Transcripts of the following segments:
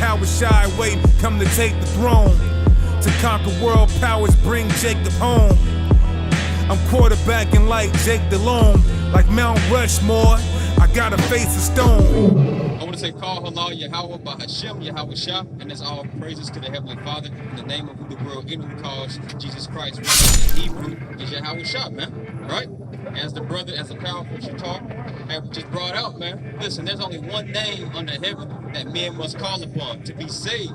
How was shy wait, come to take the throne. To conquer world powers, bring Jacob home. I'm quarterbacking like Jake DeLome. Like Mount Rushmore, I gotta face a stone. I want to say, call halal Yahweh by Hashem Yahweh Shah, and that's all praises to the Heavenly Father in the name of who the world inwardly calls Jesus Christ, which in Hebrew is Yahweh Shah, man. Right? As the brother, as the powerful Shatar have just brought out, man. Listen, there's only one name under heaven that men must call upon to be saved.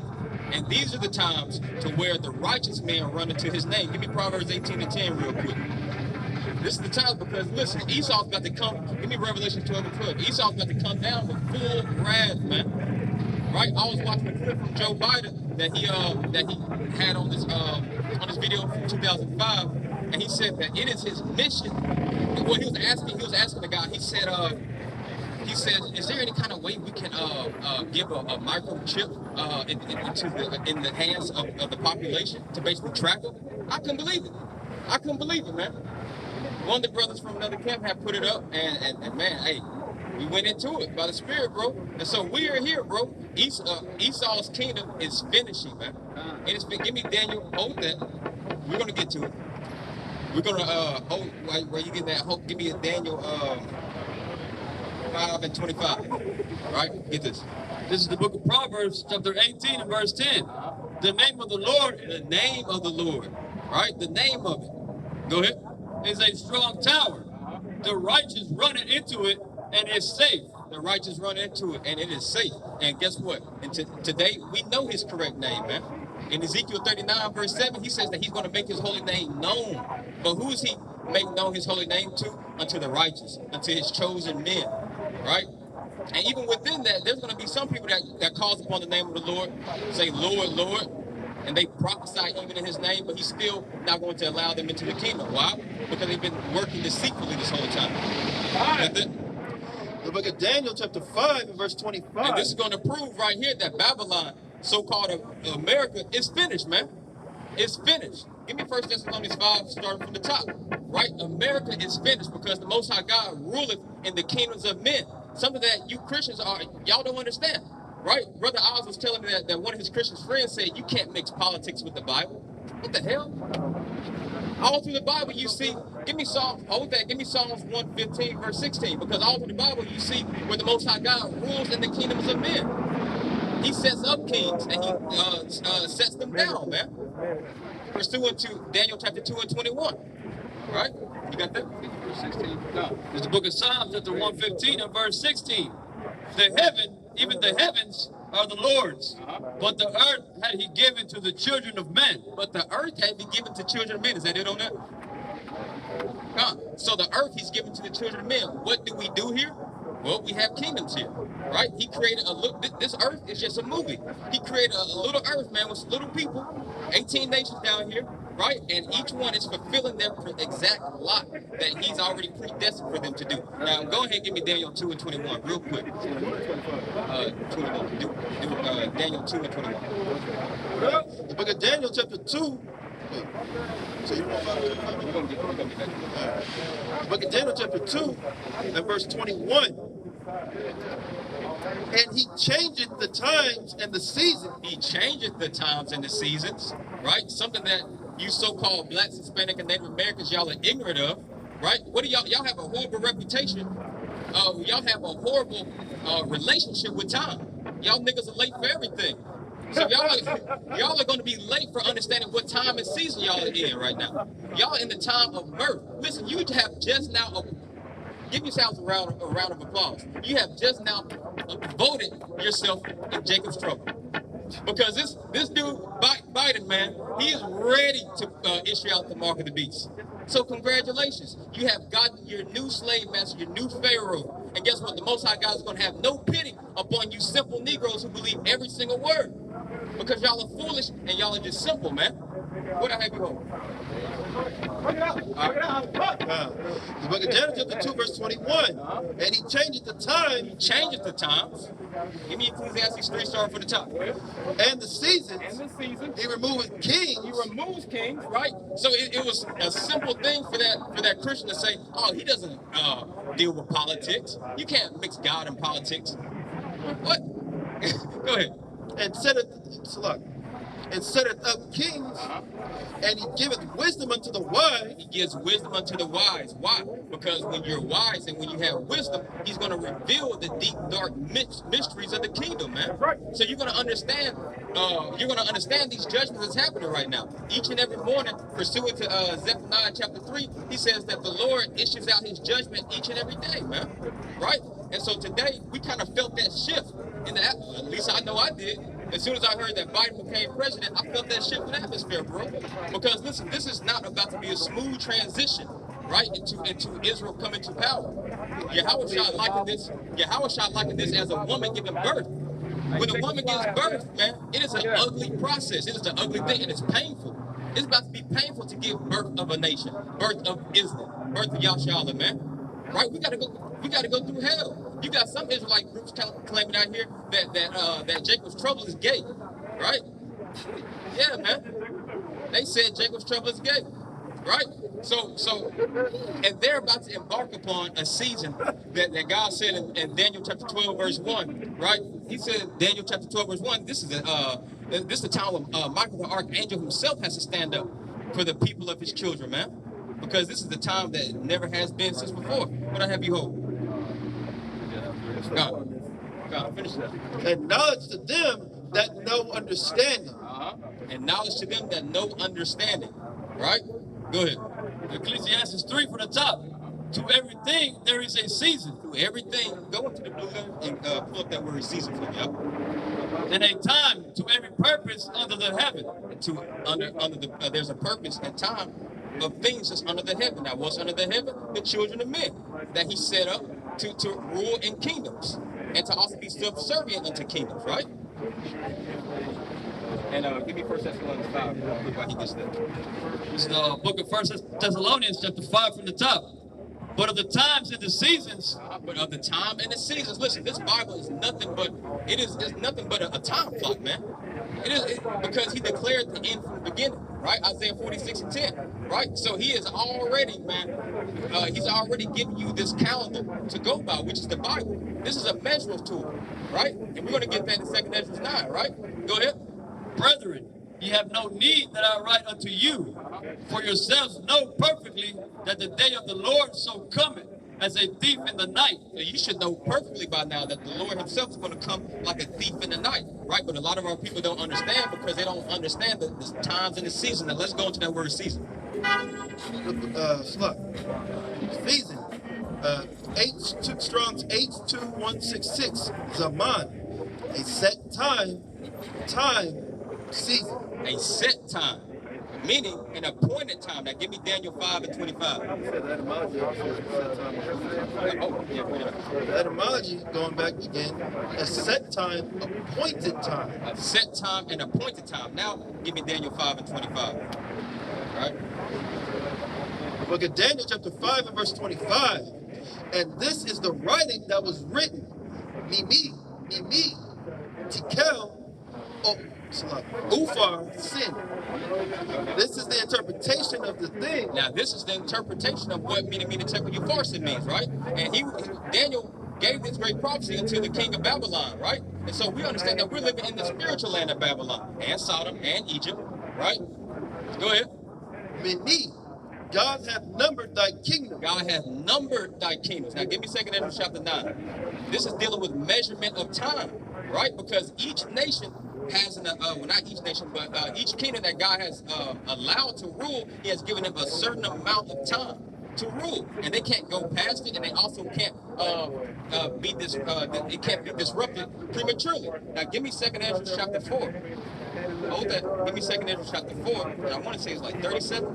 And these are the times to where the righteous men run into his name. Give me Proverbs 18:10 real quick. This is the time because, listen, Esau's about to come. Give me Revelation 12:12. Esau's about to come down with full wrath, man. Right? I was watching a clip from Joe Biden that he had on this video from 2005, and he said that it is his mission. Well, he was asking the guy. He said, is there any kind of way we can give a microchip in the hands of the population to basically track them? I couldn't believe it, man. One of the brothers from another camp had put it up, and man, hey, we went into it by the Spirit, bro. And so we are here, bro. Esau's kingdom is finishing, man. And it's been, give me Daniel, hold that. We're gonna get to it. We're gonna hold where you get that. Hold, give me a Daniel 5:25. Right? Get this. This is the book of Proverbs, chapter 18 and verse 10. The name of the Lord. The name of the Lord. Right? The name of it. Go ahead. Is a strong tower. The righteous run into it and it's safe. The righteous run into it and it is safe. And guess what? And today we know his correct name, man. In Ezekiel 39 verse 7, he says that he's going to make his holy name known. But who is he make known his holy name to? Unto the righteous, unto his chosen men. Right? And even within that, there's going to be some people that calls upon the name of the Lord, say, Lord, Lord. And they prophesy even in his name, but he's still not going to allow them into the kingdom. Why? Because they've been working deceitfully this whole time. The book of Daniel, chapter 5, and verse 25. And this is going to prove right here that Babylon, so-called America, is finished, man. It's finished. Give me 1 Thessalonians 5, starting from the top. Right? America is finished because the Most High God ruleth in the kingdoms of men. Something that you Christians y'all don't understand. Right? Brother Oz was telling me that one of his Christian friends said, you can't mix politics with the Bible. What the hell? All through the Bible you see, give me Psalms 115, verse 16, because all through the Bible you see where the Most High God rules in the kingdoms of men. He sets up kings and he sets them down, man. Pursuant to Daniel chapter 2 and 21. Right? You got that? Verse 16. No. It's the book of Psalms, chapter 115 and verse 16. Even the heavens are the Lord's, but the earth had he given to the children of men. But the earth had he given to children of men. Is that it on that? So the earth he's given to the children of men. What do we do here? Well, we have kingdoms here, right? He created this earth is just a movie. He created a little earth, man, with little people, 18 nations down here, right? And each one is fulfilling their exact lot that he's already predestined for them to do. Now, go ahead and give me Daniel 2 and 21 real quick. 21. Daniel 2 and 21. The book of Daniel, chapter 2. So you want We're gonna get that. the book of Daniel, chapter 2, and verse 21. And he changeth the times and the seasons. He changeth the times and the seasons, right? Something that you so-called blacks, Hispanic, and Native Americans, y'all are ignorant of, right? What do y'all have a horrible reputation. Y'all have a horrible relationship with time. Y'all niggas are late for everything. So y'all are going to be late for understanding what time and season y'all are in right now. Y'all in the time of mirth. Listen, you have just now, give yourselves a round of applause. You have just now voted yourself in Jacob's trouble. Because this dude, Biden, man, he is ready to issue out the mark of the beast. So congratulations. You have gotten your new slave master, your new Pharaoh. And guess what? The Most High God is going to have no pity upon you simple Negroes who believe every single word. Because y'all are foolish and y'all are just simple, man. What I have you hold? The book of Daniel, chapter 2, verse 21. And he changeth the time. He changeth the times. Give me Ecclesiastes 3, starting for the top. And the seasons. He removeth kings. He removes kings, right? So it was a simple thing for that Christian to say, oh, he doesn't deal with politics. You can't mix God and politics. What? Go ahead. and setteth up kings, and he giveth wisdom unto the wise. He gives wisdom unto the wise. Why? Because when you're wise and when you have wisdom, he's going to reveal the deep, dark mysteries of the kingdom, man. Right. So you're going to understand. You're going to understand these judgments that's happening right now. Each and every morning, pursuant to Zephaniah chapter 3, he says that the Lord issues out his judgment each and every day, man. Right? And so today, we kind of felt that shift in the atmosphere. At least I know I did. As soon as I heard that Biden became president, I felt that shift in atmosphere, bro. Because listen, this is not about to be a smooth transition, right, into Israel coming to power. Yahushua likened this as a woman giving birth. When a woman gives birth, man, it is an ugly process. It is an ugly thing, and it's painful. It's about to be painful to give birth of a nation, birth of Israel, birth of Yahshua, man. Right? We gotta go through hell. You got some Israelite groups claiming out here that Jacob's trouble is gay, right? Yeah, man. They said Jacob's trouble is gay, right? So, and they're about to embark upon a season that God said in Daniel chapter 12 verse 1, right? He said Daniel chapter 12 verse 1. This is the time when Michael the archangel himself has to stand up for the people of his children, man. Because this is the time that never has been since before. What I have you hold? God, finish that. And knowledge to them that know understanding. And knowledge to them that know understanding. Right? Go ahead. Ecclesiastes 3 from the top. To everything there is a season. To everything. Go into the blue letter and pull up that word season for me. Yep. And a time to every purpose under the heaven. There's a purpose and time of things that's under the heaven. Now, what's under the heaven? The children of men that he set up to rule in kingdoms and to also be subservient unto kingdoms, right? And give me 1 Thessalonians 5. Look why he gets that. It's the book of 1 Thessalonians chapter 5 from the top. But of the times and the seasons. But of the time and the seasons. Listen, this Bible is nothing but it's nothing but a time clock, man. Because he declared the end from the beginning, right? Isaiah 46:10, right? So he is already, man, he's already given you this calendar to go by, which is the Bible. This is a measuring tool, right? And we're going to get that in 2 Ezra 9, right? Go ahead. Brethren, ye have no need that I write unto you, for yourselves know perfectly that the day of the Lord so cometh as a thief in the night. So you should know perfectly by now that the Lord himself is going to come like a thief in the night, right? But a lot of our people don't understand because they don't understand the times and the season. Now let's go into that word season. Season. Strong's H2166. Zaman. A set time, season. A set time. Meaning an appointed time. Now give me Daniel 5:25. The etymology, going back again, a set time, appointed time. A set time and appointed time. Now give me Daniel 5:25. Right? Book of Daniel chapter 5 and verse 25. And this is the writing that was written. Mimi, Tikel, Ufar, sin. This is the interpretation of the thing. Now this is the interpretation of what Mina Tekel Ufarsin means, right? And Daniel gave this great prophecy unto the king of Babylon, right? And so we understand that we're living in the spiritual land of Babylon and Sodom and Egypt, right? Go ahead. Mini, God hath numbered thy kingdom. God hath numbered thy kingdoms. Now give me 2 Ezra chapter 9. This is dealing with measurement of time, right? Because each nation has not each nation, but each kingdom that God has allowed to rule, he has given them a certain amount of time to rule, and they can't go past it, and they also can't it can't be disrupted prematurely. Now give me 2 Ezra chapter 4. Hold that. Give me 2 Ezra chapter 4, and I want to say it's like 37.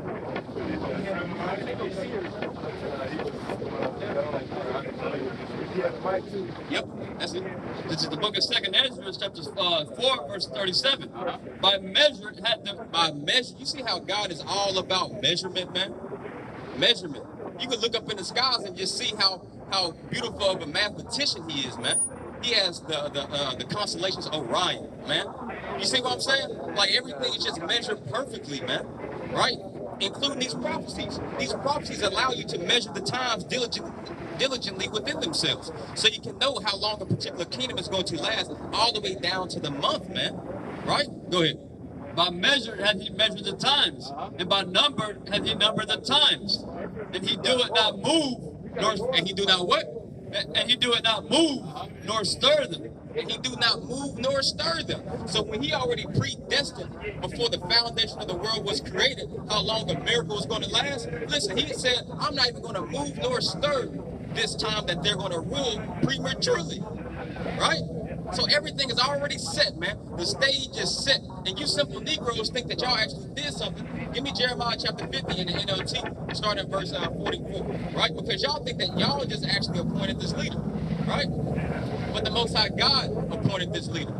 Yep, that's it. This is the book of 2 Ezra, chapter 4, verse 37. By measure had them. By measure, you see how God is all about measurement, man? Measurement. You can look up in the skies and just see how beautiful of a mathematician he is, man. He has the constellations Orion, man. You see what I'm saying? Like everything is just measured perfectly, man. Right? including these prophecies. These prophecies allow you to measure the times diligently within themselves, so you can know how long a particular kingdom is going to last, all the way down to the month, man. Right? Go ahead. By measure had he measured the times, and by number had he numbered the times. And he do it not move, And he do not what? and he do it not move, nor stir them. And he do not move nor stir them. So when he already predestined before the foundation of the world was created, how long a miracle was going to last, listen, he said, I'm not even going to move nor stir this time that they're going to rule prematurely. Right? So everything is already set, man. The stage is set. And you simple Negroes think that y'all actually did something. Give me Jeremiah chapter 50 in the NLT, starting at verse 44, right? Because y'all think that y'all just actually appointed this leader, right? But the Most High God appointed this leader.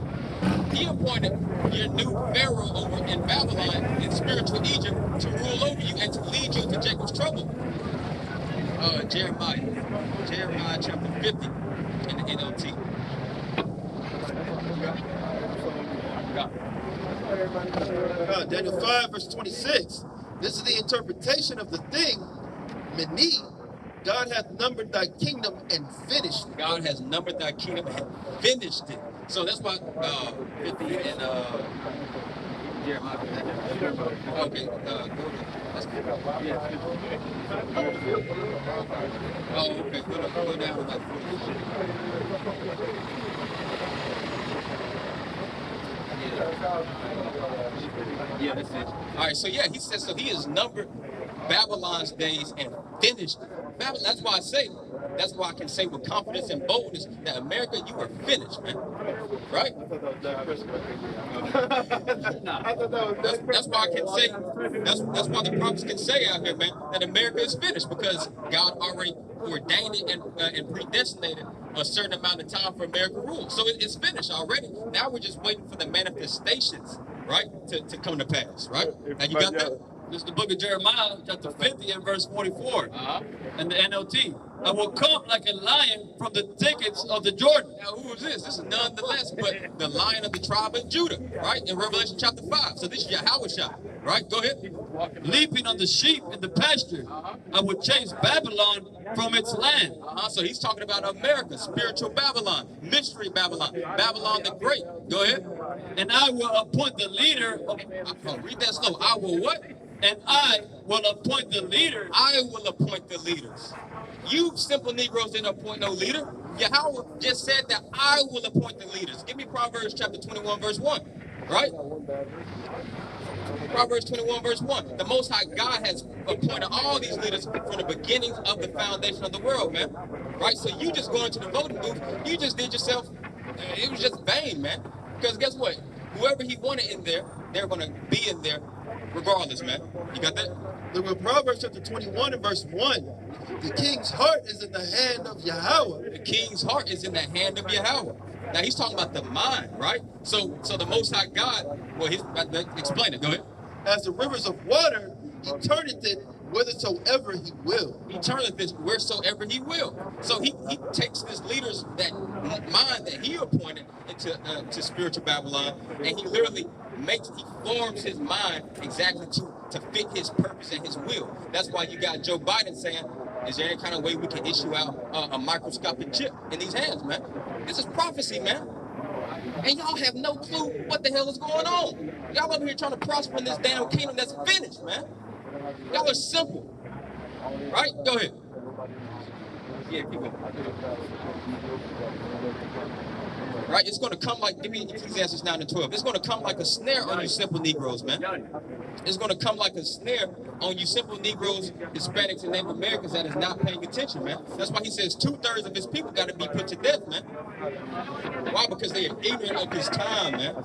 He appointed your new Pharaoh over in Babylon, in spiritual Egypt, to rule over you and to lead you into Jacob's trouble. Jeremiah chapter 50 in the NLT. Daniel 5, verse 26. This is the interpretation of the thing. Mene, God hath numbered thy kingdom and finished it. God has numbered thy kingdom and finished it. So that's why 50 and Jeremiah. Okay, go to that's good. Oh, okay, go down to like 44. Yeah, that's it. All right, so yeah, he says, so he has numbered Babylon's days and finished it. That's why I can say with confidence and boldness that America, you are finished, man. Right? That's why I can say, that's why the prophets can say out here, man, that America is finished, because God already ordained it and predestinated a certain amount of time for American rule. So it's finished already. Now we're just waiting for the manifestations, right, to come to pass, right? Now you got that? This is the book of Jeremiah, chapter 50 and verse 44, and the NLT. I will come like a lion from the thickets of the Jordan. Now who is this? This is none the less but the Lion of the tribe of Judah, right? In Revelation chapter 5. So this is Yahushua, right? Go ahead. Leaping on the sheep in the pasture, I will chase Babylon from its land. So he's talking about America, spiritual Babylon, mystery Babylon, Babylon the Great. Go ahead. And I will appoint the leader of... read that slow. I will what? And I will appoint the leader. I will appoint the leaders. You simple Negroes didn't appoint no leader. Yahweh just said that I will appoint the leaders. Give me Proverbs chapter 21, verse 1, right? Proverbs 21, verse 1. The Most High God has appointed all these leaders from the beginning of the foundation of the world, man. Right? So you just going to the voting booth, you just did yourself, it was just vain, man. Because guess what? Whoever he wanted in there, they're going to be in there regardless, man. You got that? Look at Proverbs chapter 21 and verse 1. The king's heart is in the hand of Yahweh. The king's heart is in the hand of Yahweh. Now he's talking about the mind, right? So the Most High God, well, explain it. Go ahead. As the rivers of water, he turneth it whithersoever he will. He turneth this wheresoever he will. So he takes this leader's that mind that he appointed into spiritual Babylon, and he literally forms his mind exactly to fit his purpose and his will. That's why you got Joe Biden saying, is there any kind of way we can issue out a microscopic chip in these hands, man? This is prophecy, man. And y'all have no clue what the hell is going on. Y'all over here trying to prosper in this damn kingdom that's finished, man. Y'all are simple. Right? Go ahead. Yeah, keep going. Right? It's going to come like, give me Ecclesiastes 9 and 12. It's going to come like a snare on you simple Negroes, man. It's going to come like a snare on you simple Negroes, Hispanics, and Native Americans that is not paying attention, man. That's why he says 2/3 of his people got to be put to death, man. Why? Because they are ignorant of his time, man.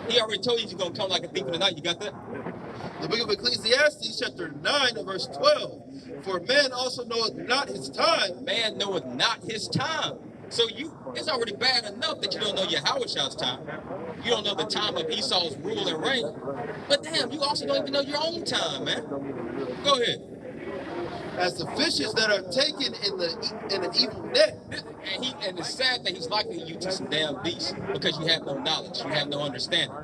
He already told you he's going to come like a thief in the night. You got that? The book of Ecclesiastes chapter 9 and verse 12. For man also knoweth not his time. Man knoweth not his time. So it's already bad enough that you don't know Yahushua's time. You don't know the time of Esau's rule and reign. But damn, you also don't even know your own time, man. Go ahead. As the fishes that are taken in an evil net. And it's sad that he's likening you to some damn beasts because you have no knowledge, you have no understanding.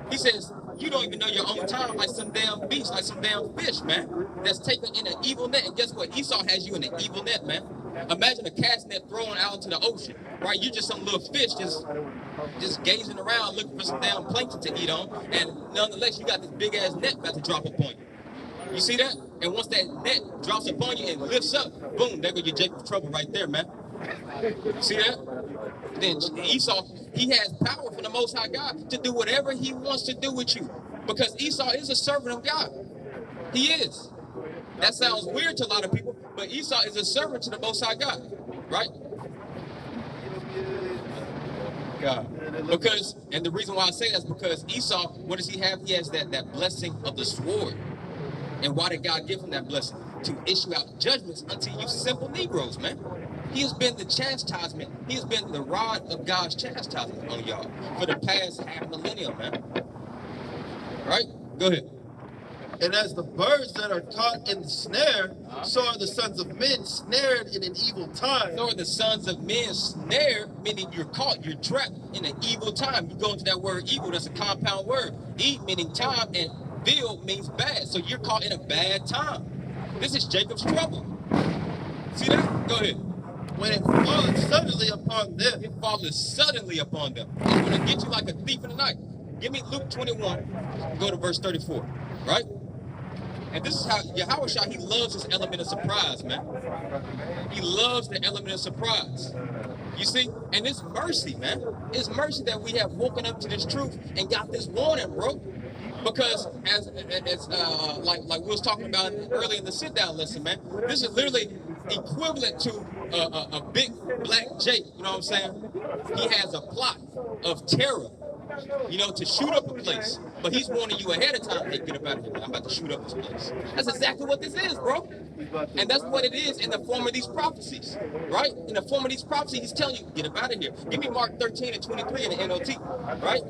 He says, you don't even know your own time, like some damn beast, like some damn fish, man, that's taken in an evil net. And guess what? Esau has you in an evil net, man. Imagine a cast net thrown out into the ocean, right? You're just some little fish just gazing around looking for some damn plankton to eat on, and nonetheless, you got this big ass net about to drop upon you. You see that? And once that net drops upon you and lifts up, boom, there go your Jacob's trouble right there, man. You see that? Then Esau, he has power from the Most High God to do whatever he wants to do with you, because Esau is a servant of God. He is. That sounds weird to a lot of people, but Esau is a servant to the Most High God, right? God. Because, and the reason why I say that is because Esau, what does he have? He has that blessing of the sword. And why did God give him that blessing? To issue out judgments unto you simple Negroes, man. He has been the chastisement. He has been the rod of God's chastisement on y'all for the past half millennium, man. Right? Go ahead. And as the birds that are caught in the snare, so are the sons of men snared in an evil time. So are the sons of men snared, meaning you're caught, you're trapped in an evil time. You go into that word evil, that's a compound word. Eat meaning time, and vil means bad. So you're caught in a bad time. This is Jacob's trouble. See that? Go ahead. When it falls suddenly upon them. It falls suddenly upon them. It's going to get you like a thief in the night. Give me Luke 21, go to verse 34, right? And this is how Yahushua, he loves this element of surprise, man. He loves the element of surprise. You see? And it's mercy, man. It's mercy that we have woken up to this truth and got this warning, bro. Because as like we was talking about earlier in the sit-down lesson, man, this is literally equivalent to a big black Jake, you know what I'm saying? He has a plot of terror, you know, to shoot up a place. But he's warning you ahead of time, hey, get up out of here, man. I'm about to shoot up this place. That's exactly what this is, bro. And that's what it is in the form of these prophecies, right? In the form of these prophecies, he's telling you, get up out of here. Give me Mark 13 and 23 in the NOT, right?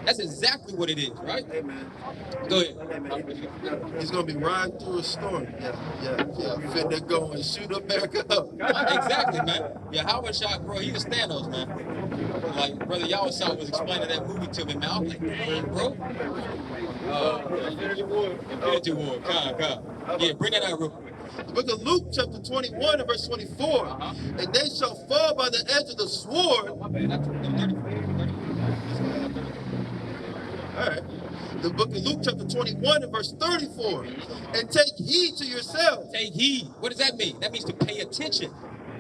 That's exactly what it is, right? Amen. Go ahead. Amen. He's going to be riding through a storm. Yeah. Finna go and shoot America up. Exactly, man. Yahushua, bro, he was Thanos, man. Like, Brother Yahushua was explaining that movie to me, man. I was like, dang, bro. Infinity War. God. Yeah, bring that out real quick. The book of Luke, chapter 21 and verse 24. And they shall fall by the edge of the sword. My bad. I took them 30. All right. The book of Luke, chapter 21 and verse 34. And take heed to yourselves. Take heed. What does that mean? That means to pay attention.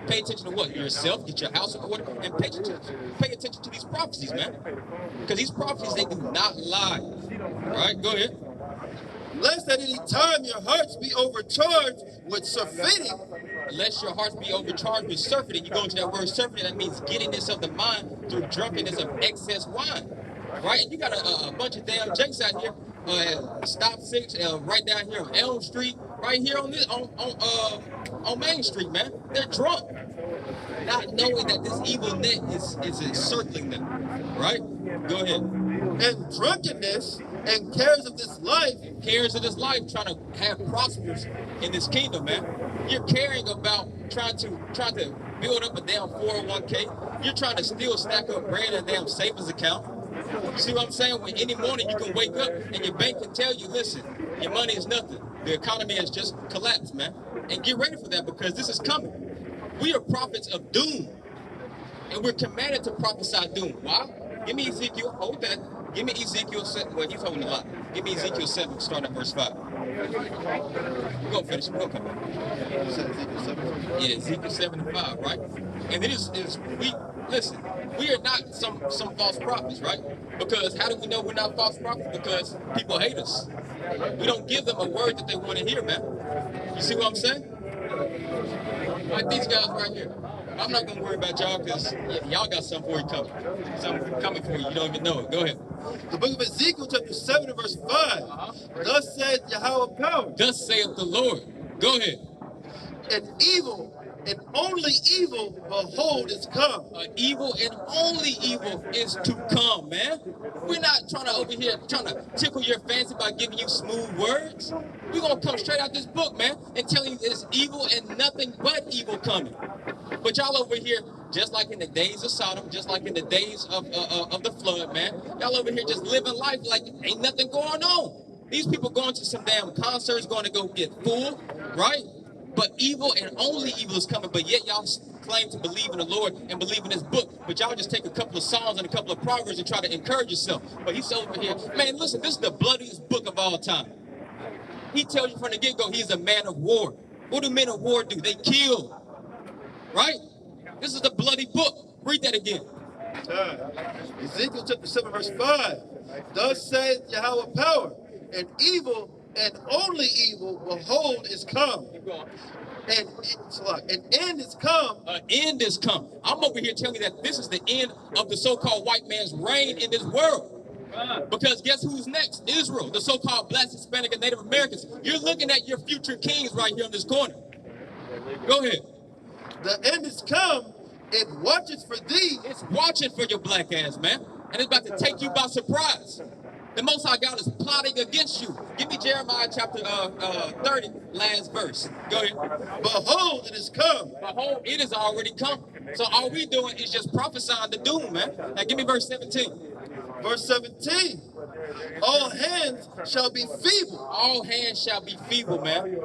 Pay attention to what? Yourself, get your house in order, and pay attention to these prophecies, man. Because these prophecies, they do not lie. All right, go ahead. Lest at any time your hearts be overcharged with surfeiting. Lest your hearts be overcharged with surfeiting. You go into that word surfeiting, that means giddiness of the mind through drunkenness of excess wine. Right? And you got a bunch of damn jakes out here. Stop 6, right down here on Elm Street, right here on Main Street, man. They're drunk, not knowing that this evil net is encircling them. Right? Go ahead. And drunkenness and cares of this life. Cares of this life, trying to have prosperous in this kingdom, man. You're caring about trying to build up a damn 401k. You're trying to still stack up bread in a damn savings account. You see what I'm saying? When any morning you can wake up and your bank can tell you, listen, your money is nothing. The economy has just collapsed, man. And get ready for that, because this is coming. We are prophets of doom. And we're commanded to prophesy doom. Why? Give me Ezekiel, hold that. Give me Ezekiel 7, well, he's holding a lot. Give me Ezekiel 7, starting at verse 5. We're going to finish, we're going to come back. Yeah, Ezekiel 7 and 5, right? And it is listen, we are not some false prophets, right? Because how do we know we're not false prophets? Because people hate us. We don't give them a word that they want to hear, man. You see what I'm saying? Like these guys right here. I'm not going to worry about y'all, because y'all got something for you coming. Something coming for you. You don't even know it. Go ahead. The book of Ezekiel, chapter 7 and verse 5. Thus saith Yahweh power. Thus saith the Lord. Go ahead. And evil, and only evil, behold, is come. Evil and only evil is to come, man. We're not trying to tickle your fancy by giving you smooth words. We're going to come straight out this book, man, and telling you it's evil and nothing but evil coming. But y'all over here just like in the days of Sodom, just like in the days of the flood, man. Y'all over here just living life like ain't nothing going on. These people going to some damn concerts, going to go get fooled, right? But evil and only evil is coming, but yet y'all claim to believe in the Lord and believe in his book, but y'all just take a couple of Psalms and a couple of Proverbs and try to encourage yourself. But he's over here, man, listen, this is the bloodiest book of all time. He tells you from the get-go he's a man of war. What do men of war do? They kill, right? This is the bloody book. Read that again. Ezekiel chapter 7, verse 5. Thus saith Yahweh power, and evil and only evil, behold, is come. And an end is come. An end is come. I'm over here telling you that this is the end of the so-called white man's reign in this world. Because guess who's next? Israel, the so-called Black, Hispanic, and Native Americans. You're looking at your future kings right here in this corner. Go ahead. The end is come. It watches for thee. It's watching for your black ass, man. And it's about to take you by surprise. The Most High God is plotting against you. Give me Jeremiah chapter 30, last verse. Go ahead. Behold, it is come. Behold, it is already come. So all we doing is just prophesying the doom, man. Now give me verse 17. Verse 17. All hands shall be feeble. All hands shall be feeble, man.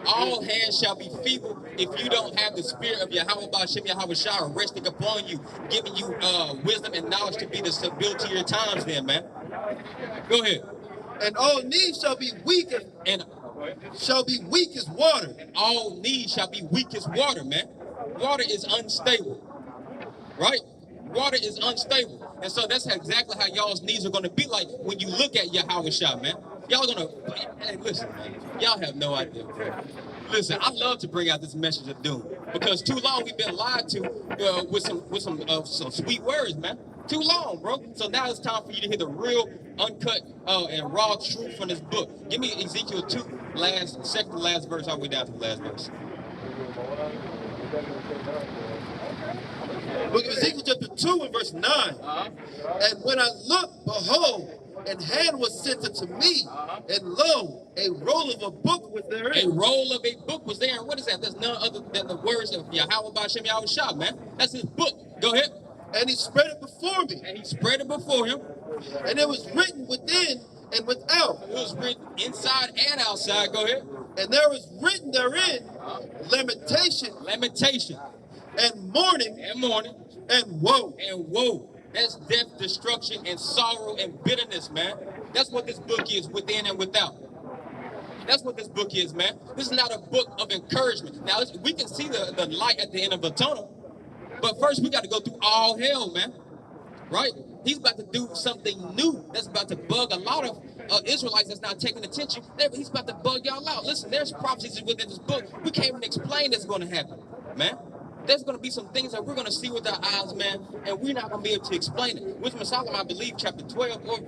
All hands shall be feeble if you don't have the spirit of Yahweh Ba'Shem Yahweh Shah resting upon you, giving you wisdom and knowledge to be the stability of your times then, man. Go ahead. And all knees shall be weak as water. All knees shall be weak as water, man. Water is unstable, right? Water is unstable. And so that's exactly how y'all's knees are going to be like when you look at Yahweh Shah, man. Y'all going to, hey, listen, man. Y'all have no idea, bro. Listen, I love to bring out this message of doom because too long we've been lied to with some sweet words, man. Too long, bro. So now it's time for you to hear the real, uncut, and raw truth from this book. Give me Ezekiel 2, second to last verse, all the way down to the last verse. Book of Ezekiel chapter 2 and verse 9. And when I looked, behold, and hand was sent unto me, and lo, a roll of a book was therein. A roll of a book was there, and what is that? That's none other than the words of Yahweh Ba'Shem Yahweh Shah, man. That's his book. Go ahead. And he spread it before me. And he spread it before him. And it was written within and without. It was written inside and outside. Go ahead. And there was written therein lamentation. Lamentation. And mourning. And mourning. And woe. And woe. That's death, destruction, and sorrow and bitterness, man. That's what this book is, within and without. That's what this book is, man. This is not a book of encouragement. Now, we can see the light at the end of the tunnel, but first we got to go through all hell, man. Right? He's about to do something new that's about to bug a lot of Israelites that's not taking attention. He's about to bug y'all out. Listen, there's prophecies within this book. We can't even explain that's going to happen, man. There's going to be some things that we're going to see with our eyes, man, and we're not going to be able to explain it. Wisdom of Solomon, I believe, chapter 12 or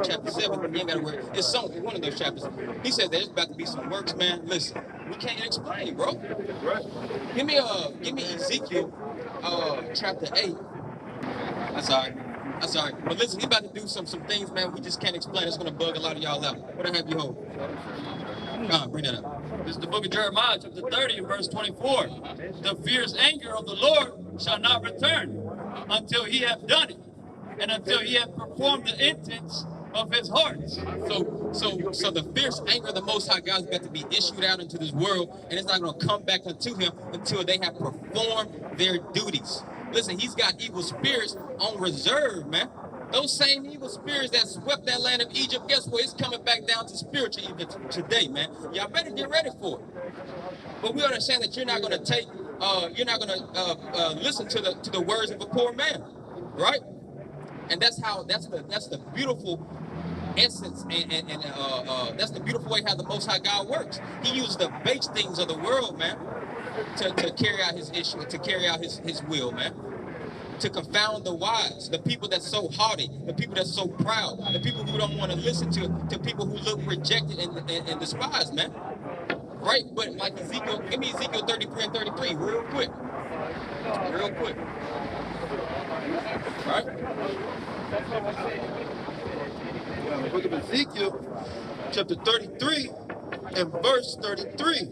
chapter 7, you ain't got to worry. It's one of those chapters. He said there's about to be some works, man. Listen, we can't explain, bro. Give me Ezekiel chapter 8. That's all right. But listen, he's about to do some things, man, we just can't explain. It's going to bug a lot of y'all out. What I have you hold? Bring that up. This is the book of Jeremiah, chapter 30, and verse 24. The fierce anger of the Lord shall not return until he have done it, and until he have performed the intents of his heart. So the fierce anger of the Most High God is about to be issued out into this world, and it's not going to come back unto him until they have performed their duties. Listen, he's got evil spirits on reserve, man. Those same evil spirits that swept that land of Egypt, guess what? It's coming back down to spiritual even today, man. Y'all better get ready for it. But we understand that you're not going to listen to the words of a poor man, right? And that's the beautiful essence, and that's the beautiful way how the Most High God works. He uses the base things of the world, man, to carry out his issue, to carry out his will, man. To confound the wise, the people that's so haughty, the people that's so proud, the people who don't want to listen to people who look rejected and despised, man. Right? But like Ezekiel, give me Ezekiel 33 and 33 real quick. Real quick. Right? The book of Ezekiel, chapter 33 and verse 33.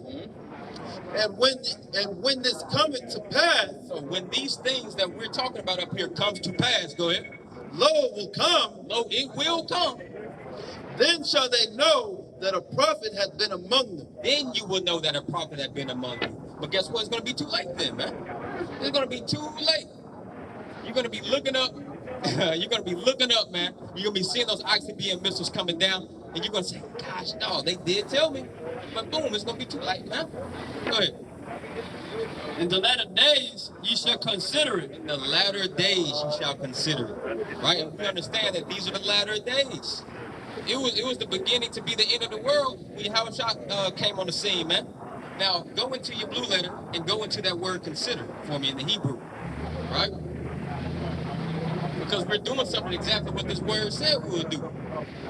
And when this cometh to pass, So when these things that we're talking about up here comes to pass, go ahead. Lo, it will come. Lo, it will come. Then shall they know that a prophet hath been among them. Then you will know that a prophet had been among you. But guess what? It's going to be too late then, man. It's going to be too late. You're going to be looking up. You're going to be looking up, man. You're going to be seeing those ICBM missiles coming down. And you're going to say, gosh, no, they did tell me. But boom, it's going to be too late, man. Go ahead. In the latter days, ye shall consider it. In the latter days, you shall consider it. Right? And we understand that these are the latter days. It was the beginning to be the end of the world when Yahushua came on the scene, man. Now, go into your blue letter and go into that word consider for me in the Hebrew, right? Because we're doing something exactly what this word said we would do.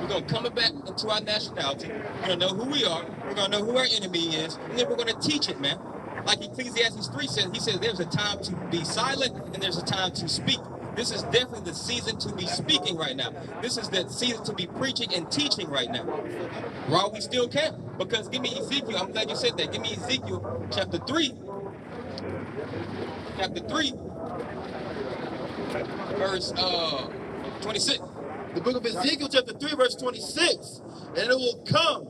We're going to come back into our nationality. We're going to know who we are. We're going to know who our enemy is. And then we're going to teach it, man. Like Ecclesiastes 3 says, he says there's a time to be silent and there's a time to speak. This is definitely the season to be speaking right now. This is the season to be preaching and teaching right now. While we still can. Because give me Ezekiel. I'm glad you said that. Give me Ezekiel chapter 3. Chapter 3. Verse 26. The book of Ezekiel chapter 3 verse 26. And it will come,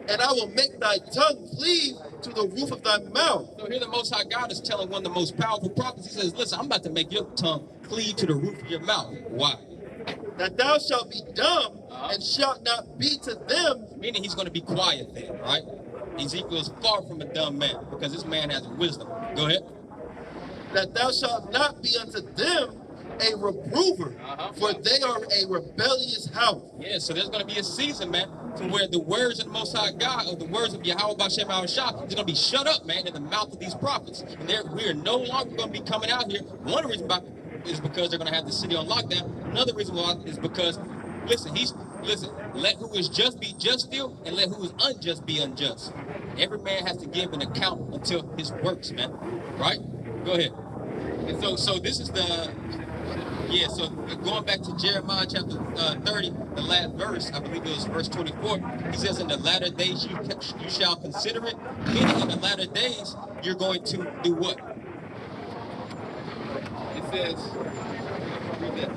and I will make thy tongue cleave to the roof of thy mouth. So here the Most High God is telling one of the most powerful prophets. He says, listen, I'm about to make your tongue cleave to the roof of your mouth. Why? That thou shalt be dumb and shalt not be to them. Meaning he's going to be quiet then, right? Ezekiel is far from a dumb man because this man has wisdom. Go ahead. That thou shalt not be unto them a reprover, for they are a rebellious house. Yeah, so there's going to be a season, man, to where the words of the Most High God, or the words of Yahweh Bashem Yahushua, is going to be shut up, man, in the mouth of these prophets. And we are no longer going to be coming out here. One reason why is because they're going to have the city on lockdown. Another reason why is because, listen, let who is just be just still, and let who is unjust be unjust. Every man has to give an account until his works, man. Right? Go ahead. And so this is so going back to Jeremiah chapter 30, the last verse, I believe it was verse 24, he says, in the latter days you shall consider it. Meaning in the latter days, you're going to do what? It says, read that.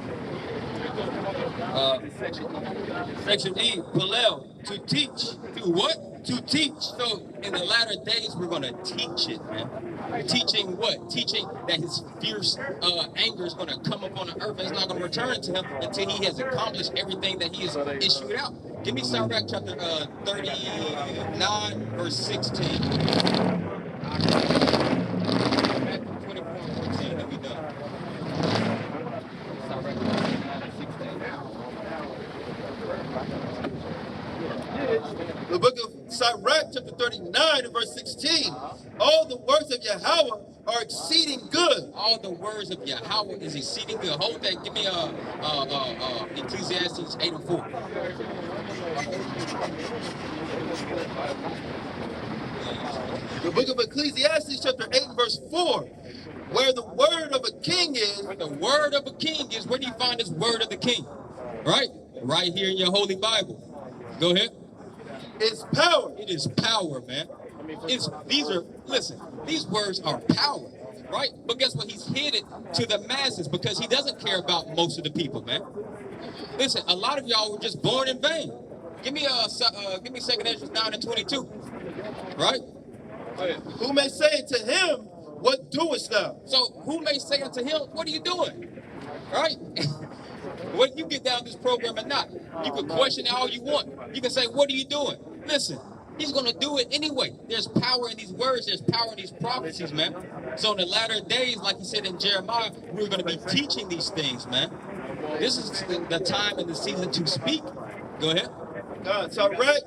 Section E, Palel, to teach. To what? To teach. So in the latter days, we're going to teach it, man. Teaching what? Teaching that his fierce anger is going to come upon the earth and it's not going to return to him until he has accomplished everything that he has issued out. Give me Sirach chapter 39, verse 16. 24 and 14, and we done. Sirach 39 and 16. The book of Sirach chapter 39 and verse 16. All the words of Yahweh are exceeding good. All the words of Yahweh is exceeding good. Hold that. Give me Ecclesiastes 8 and 4. The book of Ecclesiastes chapter 8 and verse 4. Where the word of a king is. Where the word of a king is. Where do you find this word of the king? Right? Right here in your holy Bible. Go ahead. It's power. It is power, man. These words are power, right? But guess what? He's hid it to the masses because he doesn't care about most of the people, man. Listen, a lot of y'all were just born in vain. Give me 2nd Ezra 9 and 22, right? Who may say to him, what doest thou? So who may say unto him, what are you doing? Right? Whether you get down this program or not, you can question it all you want. You can say, what are you doing? Listen, he's going to do it anyway. There's power in these words. There's power in these prophecies, man. So in the latter days, like he said in Jeremiah, we're going to be teaching these things, man. This is the time and the season to speak. Go ahead. It's all right.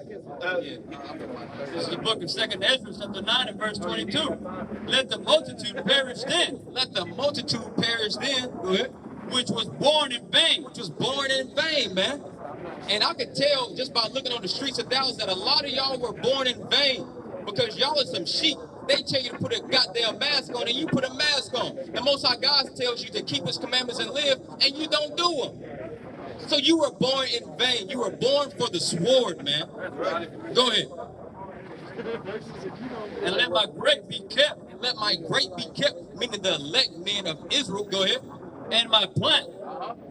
This is the book of 2nd Ezra, chapter 9 and verse 22. Let the multitude perish then. Let the multitude perish then. Go ahead. Which was born in vain. Which was born in vain, man. And I could tell just by looking on the streets of Dallas that a lot of y'all were born in vain because y'all are some sheep. They tell you to put a goddamn mask on and you put a mask on. The Most High God tells you to keep his commandments and live and you don't do them. So you were born in vain. You were born for the sword, man. Go ahead. And let my grape be kept let my grape be kept, meaning the elect men of Israel. Go ahead. And my plant,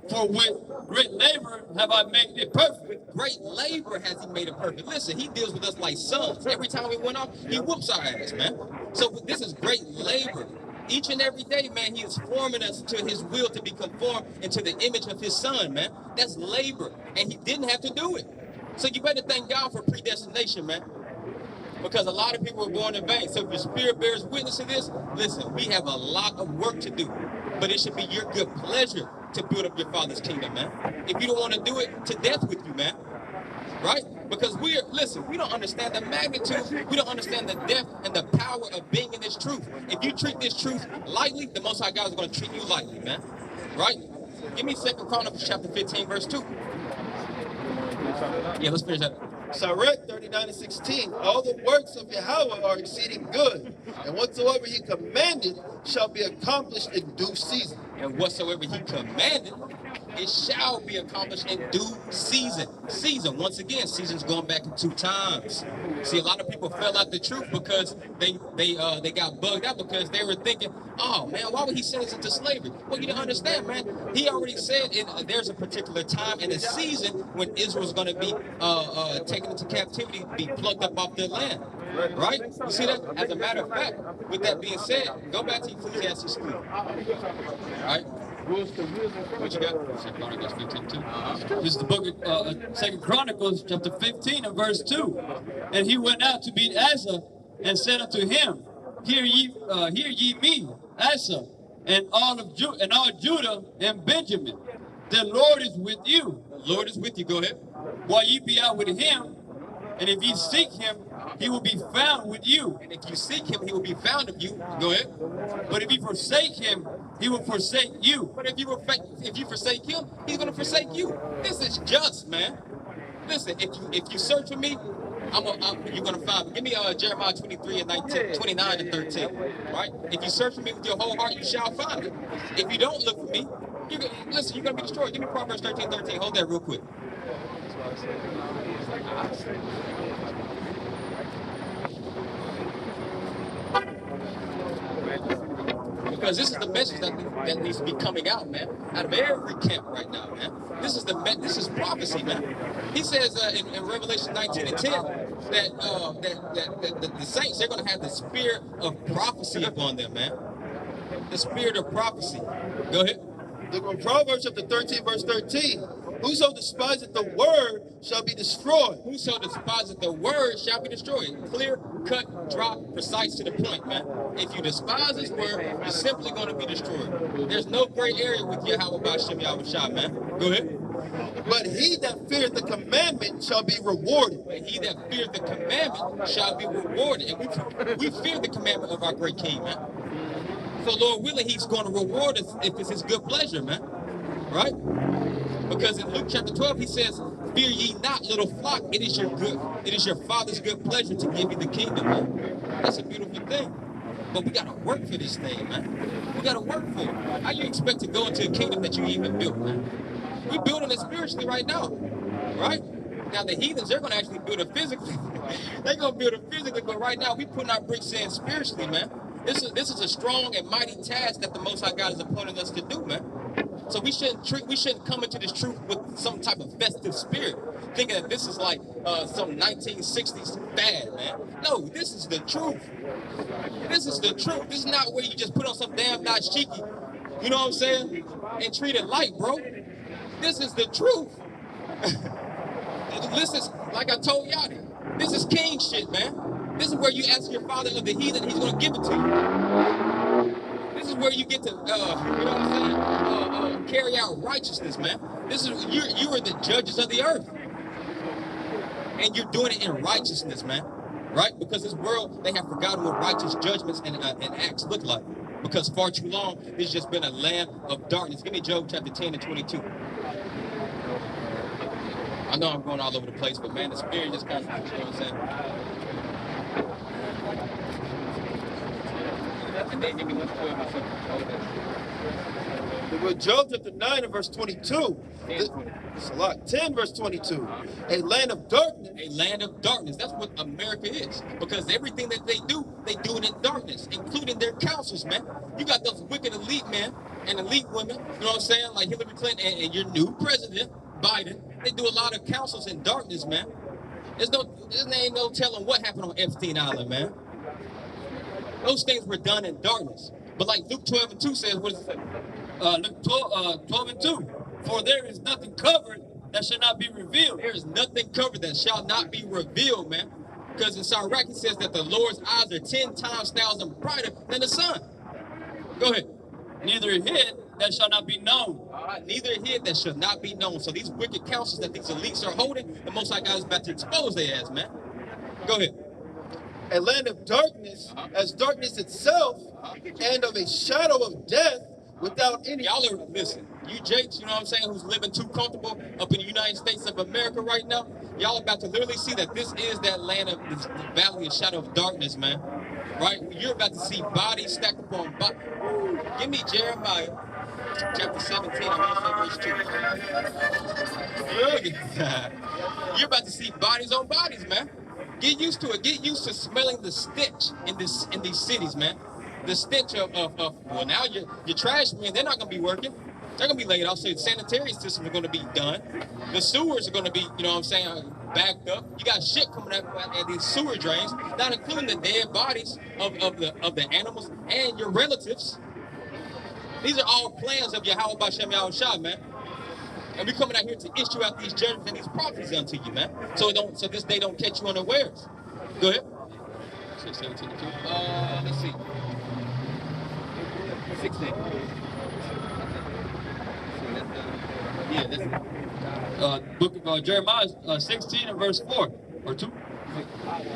for with great labor have I made it perfect. Great labor has he made it perfect. Listen, he deals with us like sons. Every time we went off, he whoops our ass, man. So this is great labor. Each and every day, man, he is forming us to his will to be conformed into the image of his son, man. That's labor. And he didn't have to do it. So you better thank God for predestination, man. Because a lot of people are born in vain. So if your spirit bears witness to this, listen, we have a lot of work to do. But it should be your good pleasure to build up your Father's kingdom, man. If you don't want to do it, to death with you, man. Right? Because listen, we don't understand the magnitude, we don't understand the depth and the power of being in this truth. If you treat this truth lightly, the Most High God is going to treat you lightly, man. Right? Give me 2 Chronicles chapter 15, verse 2. Yeah, let's finish that. Sirach 39:16. All the works of Yahweh are exceeding good, and whatsoever he commanded shall be accomplished in due season. And whatsoever he commanded, it shall be accomplished in due season. Season, once again, season's going back in 2 times. See, a lot of people fell out the truth because they got bugged out because they were thinking, oh man, why would he send us into slavery? Well, you don't understand, man. He already said there's a particular time and a season when Israel's going to be taken into captivity, be plucked up off their land. Right? You see that? As a matter of fact, with that being said, go back to Ecclesiastes 3. Right? What you got? 2 Chronicles 15:2. This is the book of 2 Chronicles chapter 15 and verse 2. And he went out to meet Asa and said unto him, Hear ye me, Asa, and all Judah and Benjamin. The Lord is with you. The Lord is with you. Go ahead. While ye be out with him, and if ye seek him, he will be found with you. And if you seek him, he will be found of you. Go ahead. But if you forsake him, he will forsake you. But if you forsake him, he's going to forsake you. This is just, man. Listen, if you search for me, you're going to find me. Give me Jeremiah 23 and 19, 29 and 13. Right? If you search for me with your whole heart, you shall find it. If you don't look for me, you're going to be destroyed. Give me Proverbs 13:13. Hold that real quick. Because this is the message that needs to be coming out, man, out of every camp right now, man. This is prophecy, man. He says in Revelation 19 and 10 that the saints, they're going to have the spirit of prophecy upon them, man. The spirit of prophecy. Go ahead. The Proverbs chapter 13, verse 13. Whoso despiseth the word shall be destroyed. Whoso despiseth the word shall be destroyed. Clear, cut, drop, precise to the point, man. If you despise his word, you're simply going to be destroyed. There's no gray area with Yahweh Ba'Shem Yahweh Shah, man. Go ahead. But he that feareth the commandment shall be rewarded. But he that feareth the commandment shall be rewarded. And we fear the commandment of our great King, man. So Lord willing, he's going to reward us if it's his good pleasure, man. Right? Because in Luke chapter 12, he says, fear ye not, little flock, it is your Father's good pleasure to give you the kingdom, man. That's a beautiful thing. But we got to work for this thing, man. We got to work for it. How you expect to go into a kingdom that you even built, man? We're building it spiritually right now, right? Now the heathens, they're going to actually build it physically. They're going to build it physically, but right now we putting our bricks in spiritually, man. This is a strong and mighty task that the Most High God is appointing us to do, man. So we shouldn't come into this truth with some type of festive spirit, thinking that this is like some 1960s fad, man. No, this is the truth. This is the truth. This is not where you just put on some damn dashiki, you know what I'm saying, and treat it light, bro. This is the truth. This is, like I told y'all, this is king shit, man. This is where you ask your father of the heathen, he's going to give it to you. This is where you get to, you know what I'm saying, carry out righteousness, man. This is, you are the judges of the earth. And you're doing it in righteousness, man. Right? Because this world, they have forgotten what righteous judgments and acts look like. Because far too long, it's just been a land of darkness. Give me Job chapter 10 and 22. I know I'm going all over the place, but man, the spirit just kind of, you know what I'm saying? And then give me 12 or something. The book of Job chapter 9 and verse 22. It's a lot. 10 verse 22. A land of darkness. A land of darkness. That's what America is. Because everything that they do it in darkness, including their councils, man. You got those wicked elite men and elite women, you know what I'm saying? Like Hillary Clinton and your new president, Biden. They do a lot of councils in darkness, man. There ain't no telling what happened on Epstein Island, man. Those things were done in darkness. But like Luke 12 and 2 says, what does it say? Luke 12 and 2. For there is nothing covered that shall not be revealed. There is nothing covered that shall not be revealed, man. Because in Sirach, it says that the Lord's eyes are 10 times thousand brighter than the sun. Go ahead. Neither hid that shall not be known. Neither hid that shall not be known. So these wicked counsels that these elites are holding, the Most High God is about to expose their ass, man. Go ahead. A land of darkness, as darkness itself, and of a shadow of death, without any... Y'all are, listen, you Jakes, you know what I'm saying, who's living too comfortable up in the United States of America right now, y'all about to literally see that this is that land of this valley of shadow of darkness, man. Right? You're about to see bodies stacked upon bodies. Give me Jeremiah chapter 17, I'm going to say verse 2. You're about to see bodies on bodies, man. Get used to it. Get used to smelling the stench in these cities, man. The stench of well, now your trash men, they're not going to be working. They're going to be laid off. So the sanitary systems are going to be done. The sewers are going to be, you know what I'm saying, backed up. You got shit coming out at these sewer drains, not including the dead bodies of the animals and your relatives. These are all plans of Yahweh Bashem Yahushua, man. And we coming out here to issue out these judgments and these prophecies unto you, man. So this day don't catch you unawares. Go ahead. 17, let's see. 16. Yeah, that's it. Book of Jeremiah 16 and verse 4. Or 2?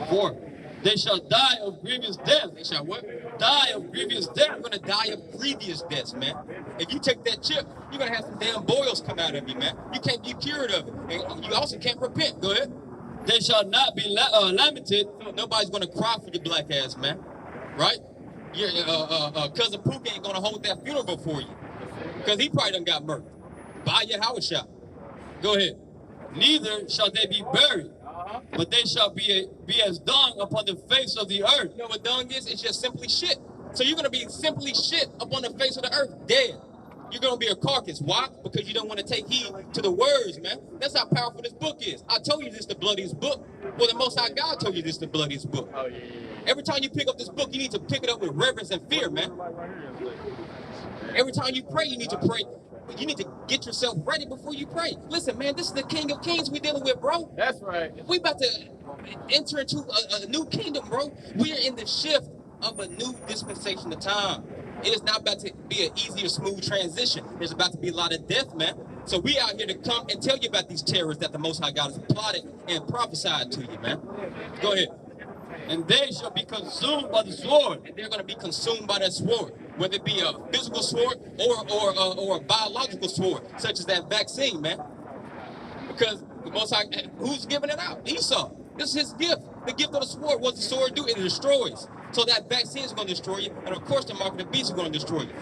4. They shall die of grievous death. They shall what? Die of grievous death. You're going to die of grievous deaths, man. If you take that chip, you're going to have some damn boils come out of you, man. You can't be cured of it. And you also can't repent. Go ahead. They shall not be lamented. So nobody's going to cry for your black ass, man. Right? Your cousin Pook ain't going to hold that funeral for you. Because he probably done got murdered. By your house shop. Go ahead. Neither shall they be buried, but they shall be as dung upon the face of the earth. You know what dung is? It's just simply shit. So you're going to be simply shit upon the face of the earth, dead. You're going to be a carcass. Why? Because you don't want to take heed to the words, man. That's how powerful this book is. I told you this is the bloodiest book. Well, the Most High God told you this is the bloodiest book. Oh, yeah. Every time you pick up this book, you need to pick it up with reverence and fear, man. Every time you pray, you need to pray. You need to get yourself ready before you pray. Listen, man, this is the King of Kings we're dealing with, bro. That's right. We about to enter into a new kingdom, bro. We are in the shift of a new dispensation of time. It is not about to be an easy or smooth transition. There's about to be a lot of death, man. So we out here to come and tell you about these terrors that the Most High God has plotted and prophesied to you, man. Go ahead. And they shall be consumed by the sword. And they're going to be consumed by that sword, whether it be a physical sword or a biological sword, such as that vaccine, man. Because the Most High, who's giving it out? Esau. This is his gift. The gift of the sword, what does the sword do? It destroys. So that vaccine is going to destroy you, and of course the mark of the beast is going to destroy you.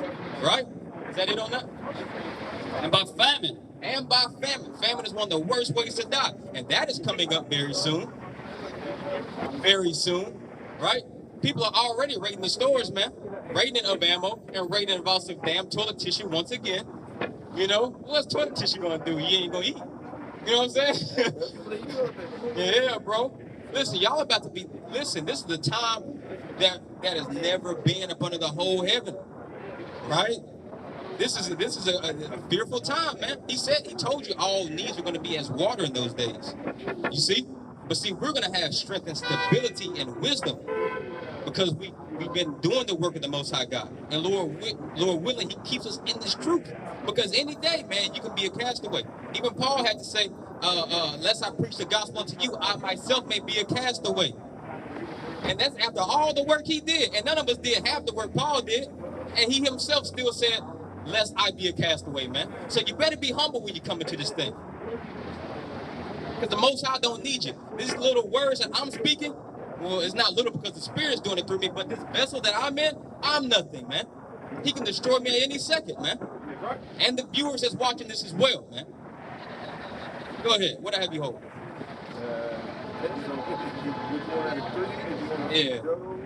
Right? Is that it on that? And by famine. And by famine. Famine is one of the worst ways to die, and that is coming up very soon. Very soon, right? People are already raiding the stores, man. Raiding of ammo and raiding of also damn toilet tissue once again. You know, what's toilet tissue gonna do? You ain't gonna eat. You know what I'm saying? Yeah, bro. Listen, y'all about to be, listen, this is the time that has never been up under the whole heaven. Right? This is a fearful time, man. He told you all needs were gonna be as water in those days. You see? But see, we're going to have strength and stability and wisdom because we've been doing the work of the Most High God. And Lord willing, he keeps us in this truth. Because any day, man, you can be a castaway. Even Paul had to say, lest I preach the gospel unto you, I myself may be a castaway. And that's after all the work he did. And none of us did half the work Paul did. And he himself still said, lest I be a castaway, man. So you better be humble when you come into this thing. Because the Most High don't need you. These little words that I'm speaking, well, it's not little because the Spirit's doing it through me, but this vessel that I'm in, I'm nothing, man. He can destroy me at any second, man. And the viewers that's watching this as well, man. Go ahead. What I have you hold?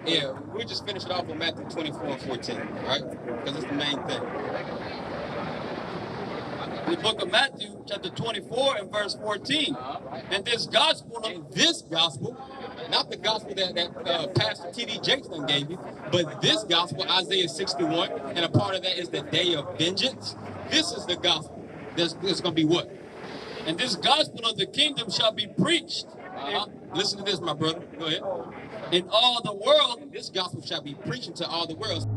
Yeah. We just finish it off on Matthew 24 and 14, right? Because it's the main thing. The book of Matthew, chapter 24 and verse 14. And this gospel, Not the gospel that Pastor T.D. Jakes gave you, but this gospel, Isaiah 61, and a part of that is the day of vengeance. This is the gospel. There's going to be what? and this gospel of the kingdom shall be preached Listen to this, my brother. Go ahead. in all the world. This gospel shall be preached to all the world.